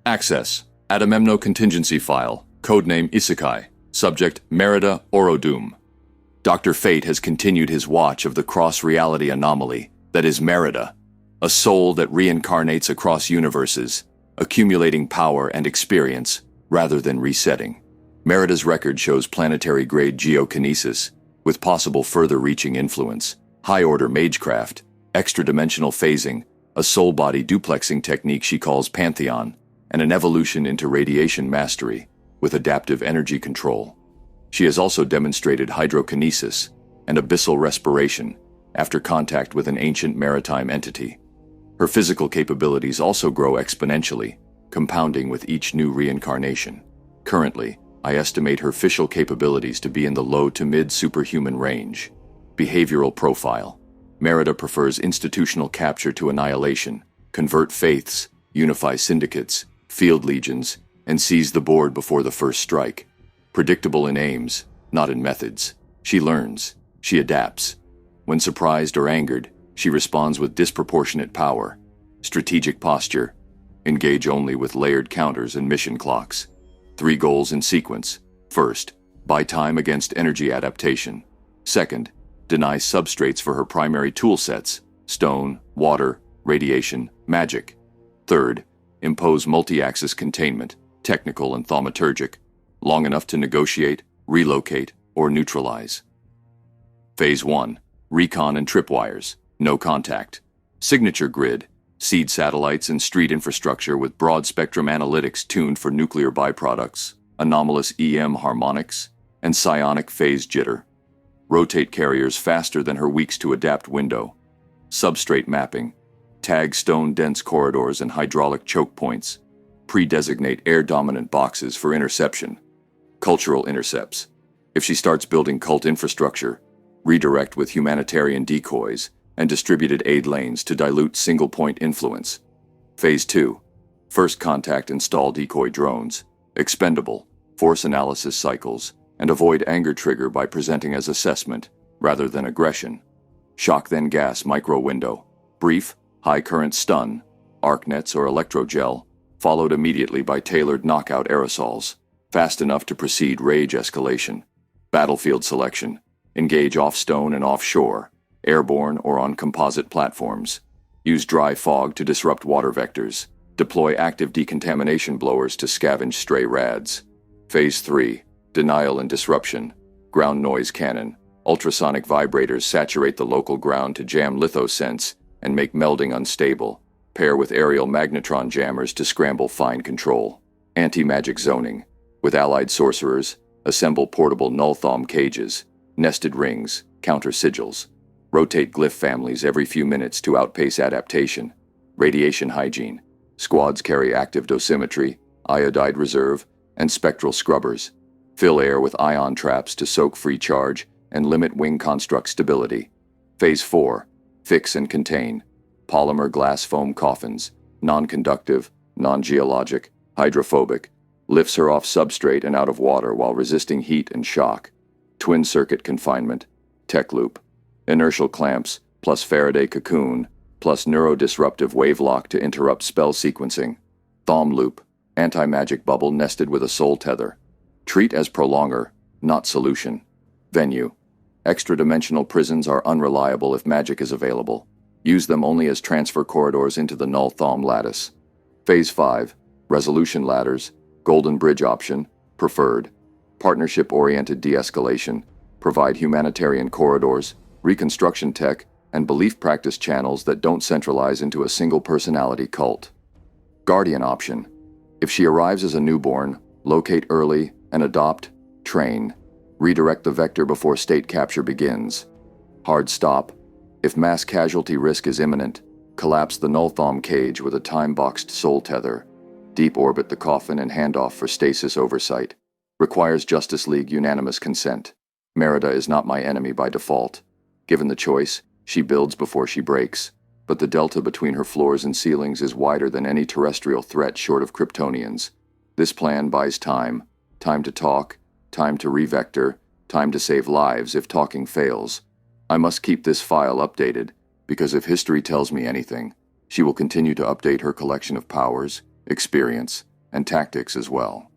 Access. Adamemno Contingency File. Codename Isekai. Subject Merida Orodum. Dr. Fate has continued his watch of the cross-reality anomaly that is Merida, a soul that reincarnates across universes, accumulating power and experience rather than resetting. Merida's record shows planetary-grade geokinesis, with possible further-reaching influence, high-order magecraft, extra-dimensional phasing, a soul-body duplexing technique she calls Pantheon, and an evolution into radiation mastery, with adaptive energy control. She has also demonstrated hydrokinesis and abyssal respiration after contact with an ancient maritime entity. Her physical capabilities also grow exponentially, compounding with each new reincarnation. Currently, I estimate her physical capabilities to be in the low to mid-superhuman range. Behavioral profile. Merida prefers institutional capture to annihilation, convert faiths, unify syndicates, field legions, and seize the board before the first strike. Predictable in aims, not in methods. She learns. She adapts. When surprised or angered, she responds with disproportionate power. Strategic posture. Engage only with layered counters and mission clocks. 3 goals in sequence. First, buy time against energy adaptation. Second, deny substrates for her primary tool sets: stone, water, radiation, magic. Third, impose multi-axis containment, technical and thaumaturgic, long enough to negotiate, relocate, or neutralize. Phase 1. Recon and tripwires. No contact. Signature grid. Seed satellites and street infrastructure with broad-spectrum analytics tuned for nuclear byproducts, anomalous EM harmonics, and psionic phase jitter. Rotate carriers faster than her weeks-to-adapt window. Substrate mapping. Tag stone-dense corridors and hydraulic choke points. Pre-designate air-dominant boxes for interception. Cultural intercepts. If she starts building cult infrastructure, redirect with humanitarian decoys and distributed aid lanes to dilute single-point influence. Phase 2. First contact, install decoy drones. Expendable. Force analysis cycles, and avoid anger trigger by presenting as assessment rather than aggression. Shock then gas micro-window. Brief, high-current stun, arc nets or electrogel, followed immediately by tailored knockout aerosols, fast enough to precede rage escalation. Battlefield selection. Engage off-stone and offshore, airborne or on composite platforms. Use dry fog to disrupt water vectors. Deploy active decontamination blowers to scavenge stray rads. Phase 3. Denial and disruption. Ground noise cannon. Ultrasonic vibrators saturate the local ground to jam lithosense and make melding unstable. Pair with aerial magnetron jammers to scramble fine control. Anti-magic zoning. With allied sorcerers, assemble portable null-thom cages, nested rings, counter sigils. Rotate glyph families every few minutes to outpace adaptation. Radiation hygiene. Squads carry active dosimetry, iodide reserve, and spectral scrubbers. Fill air with ion traps to soak free charge and limit wing construct stability. Phase 4. Fix and contain. Polymer glass foam coffins. Non-conductive, non-geologic, hydrophobic. Lifts her off substrate and out of water while resisting heat and shock. Twin circuit confinement. Tech loop. Inertial clamps, plus Faraday cocoon, plus neurodisruptive wave lock to interrupt spell sequencing. Thom loop. Anti-magic bubble nested with a soul tether. Treat as prolonger, not solution. Venue. Extra-dimensional prisons are unreliable if magic is available. Use them only as transfer corridors into the null-thom lattice. Phase 5. Resolution ladders. Golden bridge option. Preferred. Partnership-oriented de-escalation. Provide humanitarian corridors, reconstruction tech, and belief practice channels that don't centralize into a single personality cult. Guardian option. If she arrives as a newborn, locate early and adopt, train. Redirect the vector before state capture begins. Hard stop. If mass casualty risk is imminent, collapse the null-thom cage with a time-boxed soul tether. Deep orbit the coffin and handoff for stasis oversight. Requires Justice League unanimous consent. Merida is not my enemy by default. Given the choice, she builds before she breaks. But the delta between her floors and ceilings is wider than any terrestrial threat short of Kryptonians. This plan buys time. Time to talk, time to revector, time to save lives if talking fails. I must keep this file updated, because if history tells me anything, she will continue to update her collection of powers, experience, and tactics as well.